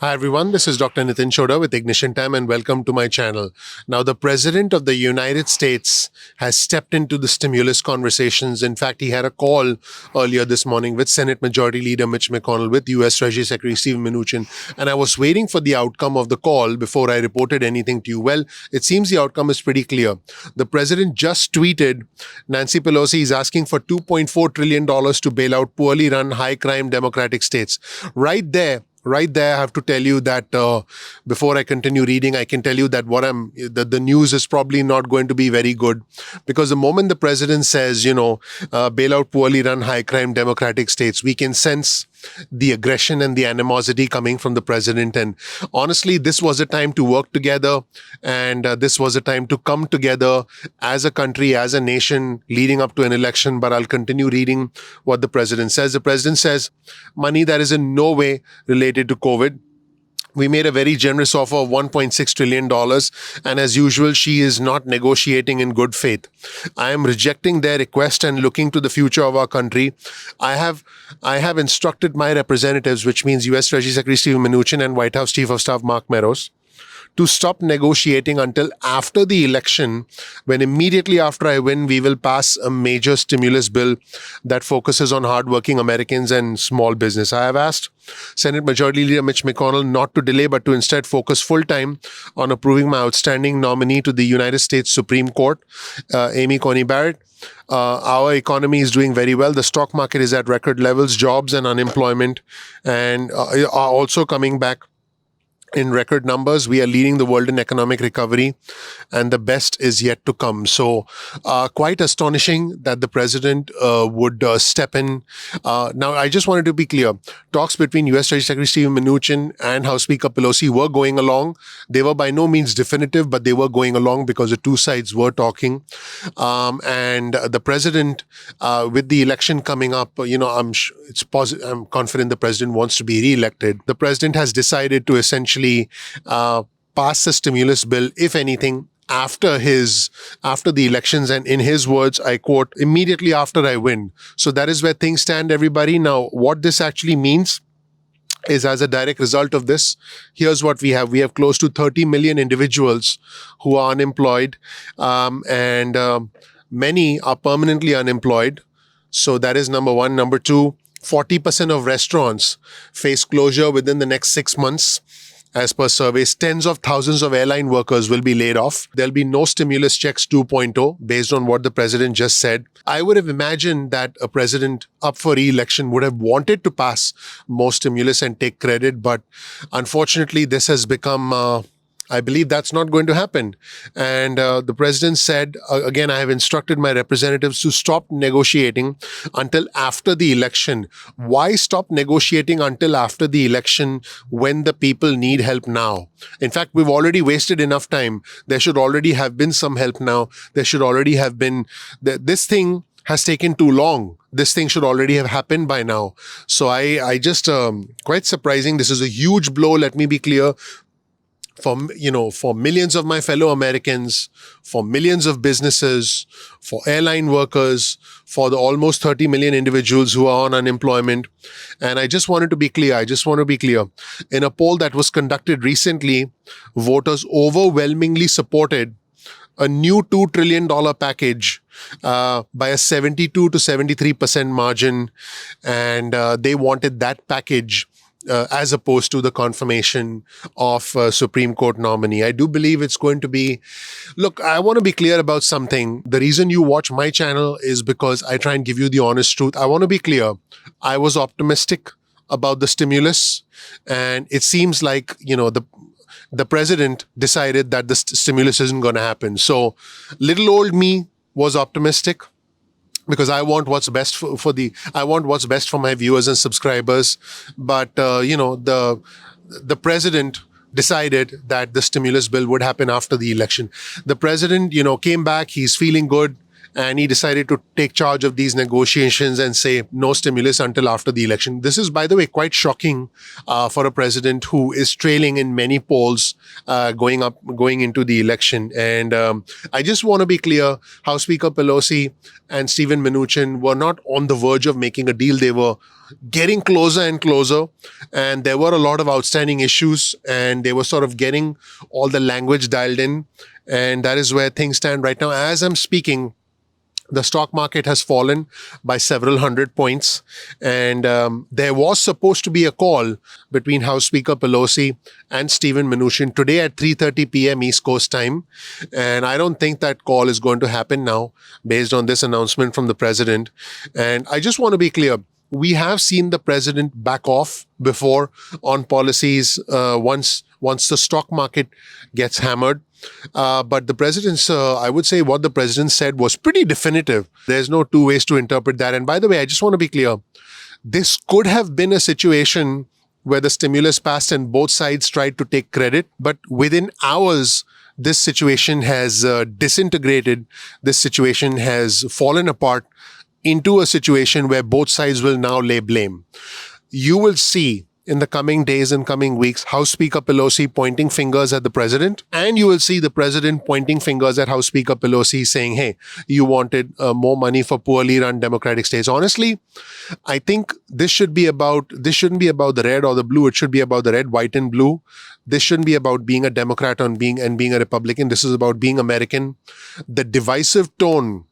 Hi everyone, this is Dr. Nitin Chhoda with Ignition Time and welcome to my channel. Now, the President of the United States has stepped into the stimulus conversations. In fact, he had a call earlier this morning with Senate Majority Leader Mitch McConnell, with US Treasury Secretary Stephen Mnuchin, and I was waiting for the outcome of the call before I reported anything to you. Well, it seems the outcome is pretty clear. The President just tweeted Nancy Pelosi is asking for $2.4 trillion to bail out poorly run, high crime Democratic states. Right there, I have to tell you that before I continue reading, I can tell you that the news is probably not going to be very good, because the moment the president says, bail out poorly run, high crime Democratic states, we can sense the aggression and the animosity coming from the president. And honestly, this was a time to work together, and this was a time to come together as a country, as a nation, leading up to an election. But I'll continue reading what the president says. The president says money that is in no way related to COVID. We made a very generous offer of $1.6 trillion, and as usual, she is not negotiating in good faith. I am rejecting their request and looking to the future of our country. I have instructed my representatives, which means US Treasury Secretary Stephen Mnuchin and White House Chief of Staff Mark Meadows, to stop negotiating until after the election, when immediately after I win, we will pass a major stimulus bill that focuses on hardworking Americans and small business. I have asked Senate Majority Leader Mitch McConnell not to delay, but to instead focus full time on approving my outstanding nominee to the United States Supreme Court, Amy Coney Barrett. Our economy is doing very well. The stock market is at record levels. Jobs and unemployment and are also coming back in record numbers. We are leading the world in economic recovery, and the best is yet to come. So quite astonishing that the president would step in. Now, I just wanted to be clear. Talks between US Treasury Secretary Stephen Mnuchin and House Speaker Pelosi were going along. They were by no means definitive, but they were going along because the two sides were talking. And the president, with the election coming up, I'm confident the president wants to be re-elected. The president has decided to essentially pass the stimulus bill, if anything, after the elections, and in his words, I quote, immediately after I win. So that is where things stand, everybody. Now, what this actually means is, as a direct result of this, here's what we have. We have close to 30 million individuals who are unemployed, and many are permanently unemployed. So that is number one. Number two, 40% of restaurants face closure within the next 6 months. As per surveys, tens of thousands of airline workers will be laid off. There'll be no stimulus checks 2.0 based on what the president just said. I would have imagined that a president up for re-election would have wanted to pass more stimulus and take credit, but unfortunately, this has become I believe that's not going to happen. And the president said, again, I have instructed my representatives to stop negotiating until after the election. Why stop negotiating until after the election when the people need help now? In fact, we've already wasted enough time. There should already have been some help now. There should already have been, this thing has taken too long. This thing should already have happened by now. So I just, quite surprising. This is a huge blow, let me be clear, for millions of my fellow Americans, for millions of businesses, for airline workers, for the almost 30 million individuals who are on unemployment. And I just wanted to be clear. In a poll that was conducted recently, voters overwhelmingly supported a new $2 trillion package by a 72 to 73% margin. And they wanted that package as opposed to the confirmation of Supreme Court nominee. I do believe it's going to be... Look, I want to be clear about something. The reason you watch my channel is because I try and give you the honest truth. I want to be clear. I was optimistic about the stimulus, and it seems like, the president decided that the stimulus isn't going to happen. So little old me was optimistic, because I want what's best for my viewers and subscribers. But, the president decided that the stimulus bill would happen after the election. The president, came back. He's feeling good. and he decided to take charge of these negotiations and say no stimulus until after the election. This is, by the way, quite shocking for a president who is trailing in many polls going into the election. And I just want to be clear: House Speaker Pelosi and Stephen Mnuchin were not on the verge of making a deal. They were getting closer and closer, and there were a lot of outstanding issues, and they were sort of getting all the language dialed in. And that is where things stand right now. As I'm speaking, the stock market has fallen by several hundred points. And there was supposed to be a call between House Speaker Pelosi and Stephen Mnuchin today at 3:30 p.m. East Coast time. And I don't think that call is going to happen now based on this announcement from the president. And I just want to be clear. We have seen the president back off before on policies once the stock market gets hammered. But the president's, I would say what the president said was pretty definitive. There's no two ways to interpret that. And by the way, I just want to be clear. This could have been a situation where the stimulus passed and both sides tried to take credit. But within hours, this situation has disintegrated. This situation has fallen apart into a situation where both sides will now lay blame. You will see in the coming days and coming weeks House Speaker Pelosi pointing fingers at the president, and you will see the president pointing fingers at House Speaker Pelosi saying, hey, you wanted more money for poorly run democratic states. Honestly, I think this shouldn't be about the red or the blue. It should be about the red, white, and blue. This shouldn't be about being a Democrat and being a Republican. This is about being American. The divisive tone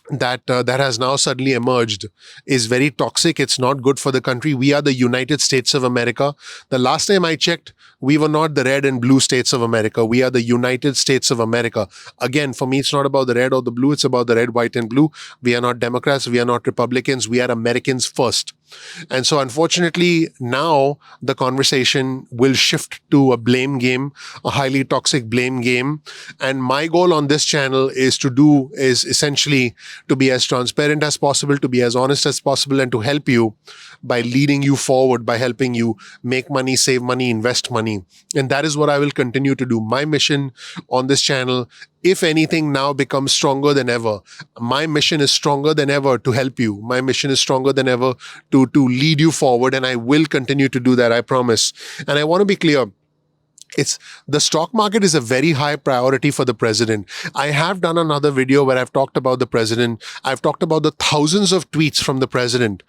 that has now suddenly emerged is very toxic. It's not good for the country. We are the United States of America. The last time I checked, we were not the red and blue states of America. We are the United States of America. Again, for me, it's not about the red or the blue. It's about the red, white, and blue. We are not Democrats. We are not Republicans. We are Americans first. And so, unfortunately, now the conversation will shift to a blame game, a highly toxic blame game. And my goal on this channel is essentially to be as transparent as possible, to be as honest as possible, and to help you by leading you forward, by helping you make money, save money, invest money. And that is what I will continue to do. My mission on this channel, if anything, now becomes stronger than ever. My mission is stronger than ever to help you. My mission is stronger than ever to lead you forward. And I will continue to do that, I promise. And I want to be clear. The stock market is a very high priority for the president. I have done another video where I've talked about the president. I've talked about the thousands of tweets from the president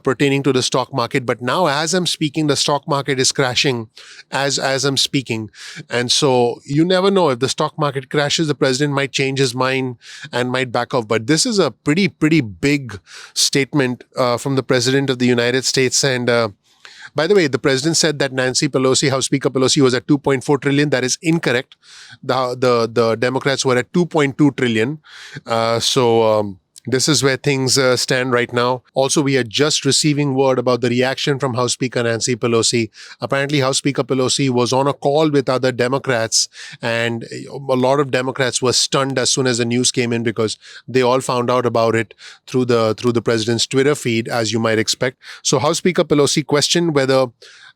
pertaining to the stock market. But now, as I'm speaking, the stock market is crashing as I'm speaking. And so you never know, if the stock market crashes, the president might change his mind and might back off. But this is a pretty big statement from the president of the United States. And by the way, the president said that Nancy Pelosi, House Speaker Pelosi, was at 2.4 trillion. That is incorrect. The Democrats were at 2.2 trillion. This is where things stand right now. Also, we are just receiving word about the reaction from House Speaker Nancy Pelosi. Apparently, House Speaker Pelosi was on a call with other Democrats, and a lot of Democrats were stunned as soon as the news came in because they all found out about it through the president's Twitter feed, as you might expect. So House Speaker Pelosi questioned whether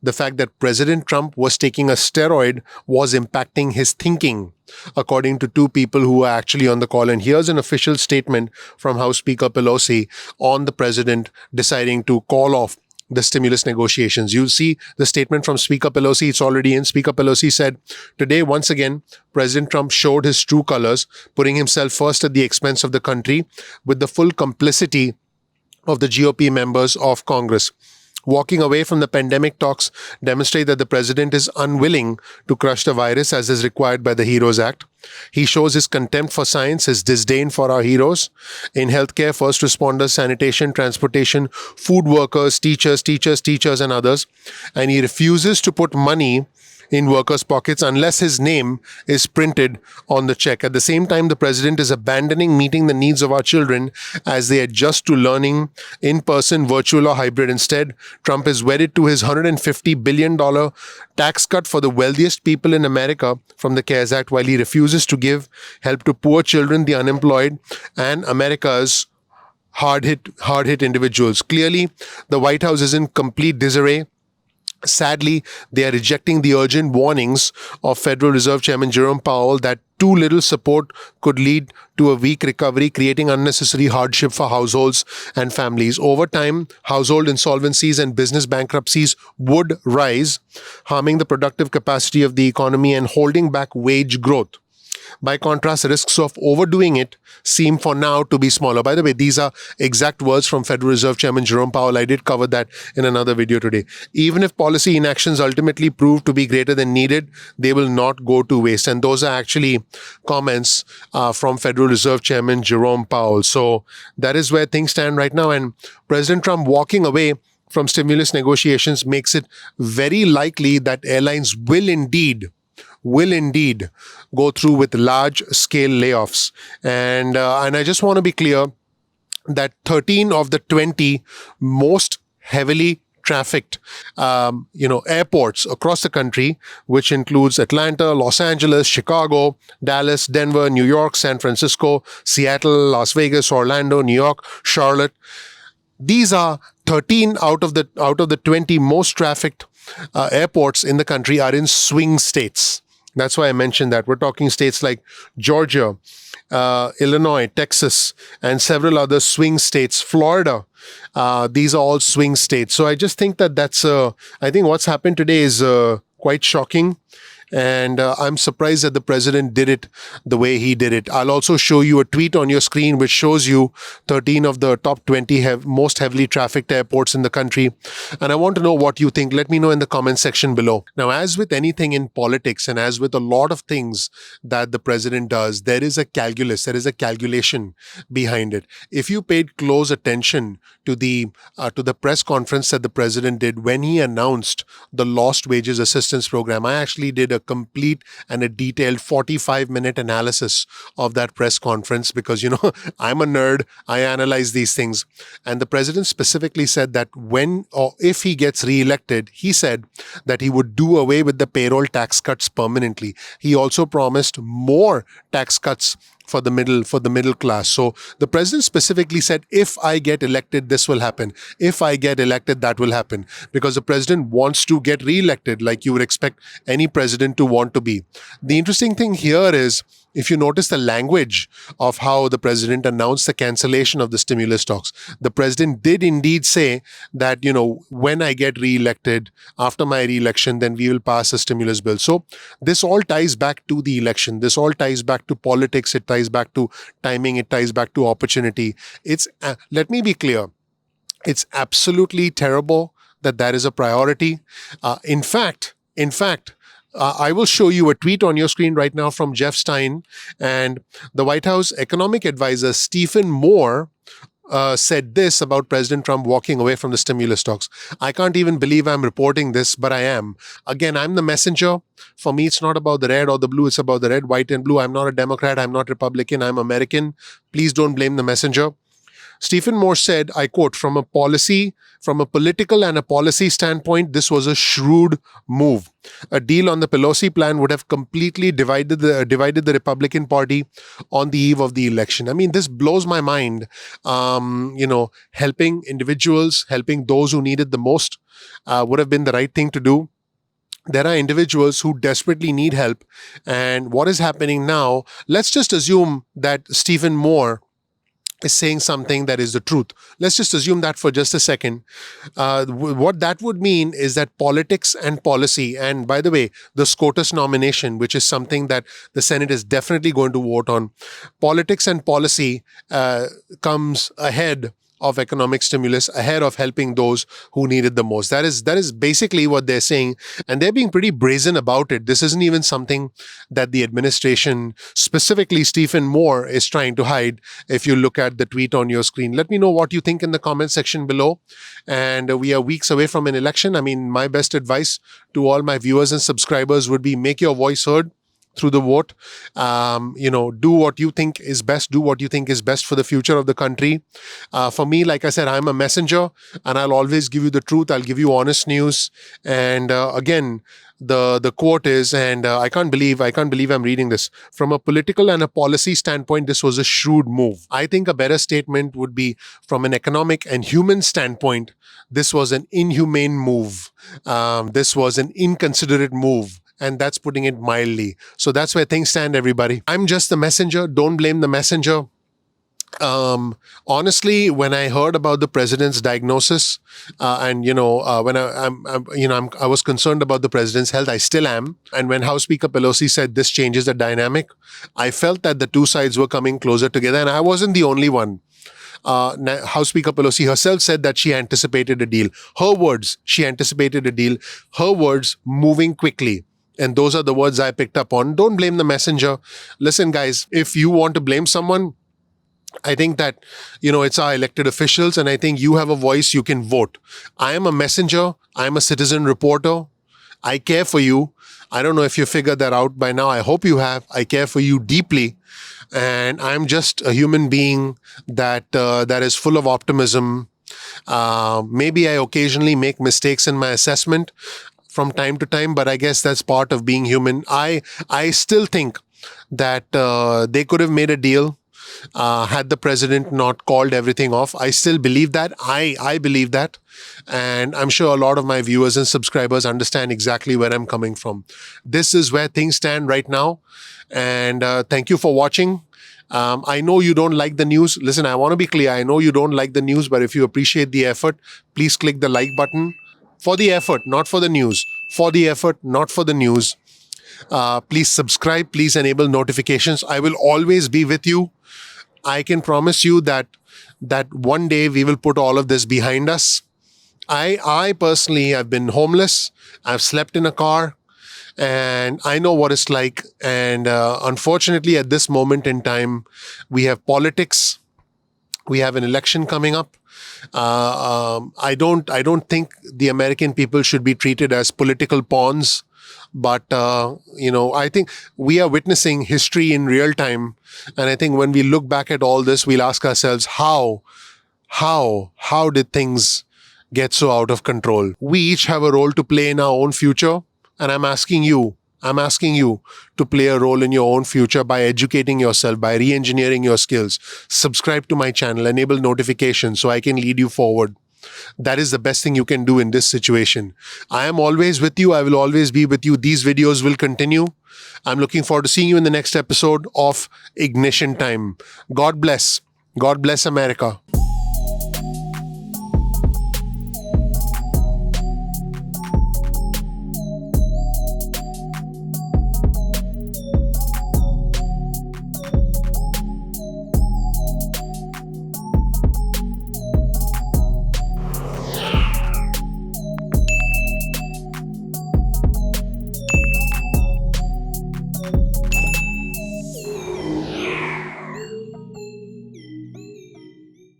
the fact that President Trump was taking a steroid was impacting his thinking, according to two people who are actually on the call. And here's an official statement from House Speaker Pelosi on the president deciding to call off the stimulus negotiations. You'll see the statement from Speaker Pelosi. It's already in. Speaker Pelosi said, today, once again, President Trump showed his true colors, putting himself first at the expense of the country with the full complicity of the GOP members of Congress. Walking away from the pandemic talks demonstrate that the president is unwilling to crush the virus as is required by the HEROES Act. He shows his contempt for science, his disdain for our heroes in healthcare, first responders, sanitation, transportation, food workers, teachers, and others. And he refuses to put money in workers' pockets unless his name is printed on the check. At the same time, the president is abandoning meeting the needs of our children as they adjust to learning in person, virtual, or hybrid. Instead, Trump is wedded to his $150 billion tax cut for the wealthiest people in America from the CARES Act, while he refuses to give help to poor children, the unemployed, and America's hard-hit individuals. Clearly, the White House is in complete disarray. Sadly, they are rejecting the urgent warnings of Federal Reserve Chairman Jerome Powell that too little support could lead to a weak recovery, creating unnecessary hardship for households and families. Over time, household insolvencies and business bankruptcies would rise, harming the productive capacity of the economy and holding back wage growth. By contrast, risks of overdoing it seem for now to be smaller. By the way, these are exact words from Federal Reserve Chairman Jerome Powell. I did cover that in another video today. Even if policy inactions ultimately prove to be greater than needed, they will not go to waste. And those are actually comments from Federal Reserve Chairman Jerome Powell. So that is where things stand right now. And President Trump walking away from stimulus negotiations makes it very likely that airlines will indeed go through with large scale layoffs. And I just want to be clear that 13 of the 20 most heavily trafficked airports across the country, which includes Atlanta, Los Angeles, Chicago, Dallas, Denver, New York, San Francisco, Seattle, Las Vegas, Orlando, New York, Charlotte. These are 13 out of the 20 most trafficked airports in the country are in swing states. That's why I mentioned that. We're talking states like Georgia, Illinois, Texas, and several other swing states. Florida, these are all swing states. So I just think I think what's happened today is quite shocking. And I'm surprised that the president did it the way he did it. I'll also show you a tweet on your screen which shows you 13 of the top 20 most heavily trafficked airports in the country. And I want to know what you think. Let me know in the comment section below. Now, as with anything in politics and as with a lot of things that the president does, there is a calculation behind it. If you paid close attention to the press conference that the president did when he announced the Lost Wages Assistance Program, I actually did a complete and a detailed 45-minute analysis of that press conference because, I'm a nerd. I analyze these things. And the president specifically said that when or if he gets reelected, he said that he would do away with the payroll tax cuts permanently. He also promised more tax cuts for the middle class. So the president specifically said, if I get elected, this will happen. If I get elected, that will happen. Because the president wants to get re-elected like you would expect any president to want to be. The interesting thing here is, if you notice the language of how the president announced the cancellation of the stimulus talks, the president did indeed say that, when I get re-elected, after my re-election, then we will pass a stimulus bill. So this all ties back to the election. This all ties back to politics. It ties back to timing. It ties back to opportunity. Let me be clear. It's absolutely terrible that is a priority. In fact, I will show you a tweet on your screen right now from Jeff Stein, and the White House economic advisor Stephen Moore said this about President Trump walking away from the stimulus talks. I can't even believe I'm reporting this, but I am. Again, I'm the messenger. For me, it's not about the red or the blue. It's about the red, white, and blue. I'm not a Democrat. I'm not Republican. I'm American. Please don't blame the messenger. Stephen Moore said, I quote, from a political and a policy standpoint, this was a shrewd move. A deal on the Pelosi plan would have completely divided the Republican Party on the eve of the election. I mean, this blows my mind. Helping individuals, helping those who need it the most would have been the right thing to do. There are individuals who desperately need help. And what is happening now, let's just assume that Stephen Moore is saying something that is the truth. Let's just assume that for just a second. What that would mean is that politics and policy, and by the way, the SCOTUS nomination, which is something that the Senate is definitely going to vote on, politics and policy comes ahead of economic stimulus, ahead of helping those who need it the most. That is basically what they're saying, and they're being pretty brazen about it. This isn't even something that the administration, specifically Stephen Moore, is trying to hide. If you look at the tweet on your screen, let me know what you think in the comment section below. And we are weeks away from an election. I mean, my best advice to all my viewers and subscribers would be make your voice heard through the vote. Do what you think is best. Do what you think is best for the future of the country. For me, like I said, I'm a messenger, and I'll always give you the truth. I'll give you honest news. And again, the quote is, and I can't believe I'm reading this. From a political and a policy standpoint, this was a shrewd move. I think a better statement would be, from an economic and human standpoint, this was an inhumane move. This was an inconsiderate move. And that's putting it mildly. So that's where things stand, everybody. I'm just the messenger. Don't blame the messenger. Honestly, when I heard about the president's diagnosis, and when I was concerned about the president's health. I still am. And when House Speaker Pelosi said this changes the dynamic, I felt that the two sides were coming closer together, and I wasn't the only one. House Speaker Pelosi herself said that she anticipated a deal. Her words, she anticipated a deal. Her words, moving quickly. And those are the words I picked up on. Don't blame the messenger. Listen, guys, if you want to blame someone, I think that, it's our elected officials, and I think you have a voice, you can vote. I am a messenger. I am a citizen reporter. I care for you. I don't know if you figured that out by now. I hope you have. I care for you deeply. And I'm just a human being that is full of optimism. Maybe I occasionally make mistakes in my assessment from time to time, but I guess that's part of being human. I still think that they could have made a deal had the president not called everything off. I still believe that. I believe that. And I'm sure a lot of my viewers and subscribers understand exactly where I'm coming from. This is where things stand right now. And thank you for watching. I know you don't like the news. Listen, I want to be clear. I know you don't like the news, but if you appreciate the effort, please click the like button. For the effort, not for the news. For the effort, not for the news. Please subscribe. Please enable notifications. I will always be with you. I can promise you that one day we will put all of this behind us. I personally have been homeless. I've slept in a car, and I know what it's like. And unfortunately, at this moment in time, we have politics. We have an election coming up. I don't think the American people should be treated as political pawns. But, I think we are witnessing history in real time. And I think when we look back at all this, we'll ask ourselves, how did things get so out of control? We each have a role to play in our own future. And I'm asking you to play a role in your own future by educating yourself, by re-engineering your skills. Subscribe to my channel, enable notifications so I can lead you forward. That is the best thing you can do in this situation. I am always with you. I will always be with you. These videos will continue. I'm looking forward to seeing you in the next episode of Ignition Time. God bless. God bless America.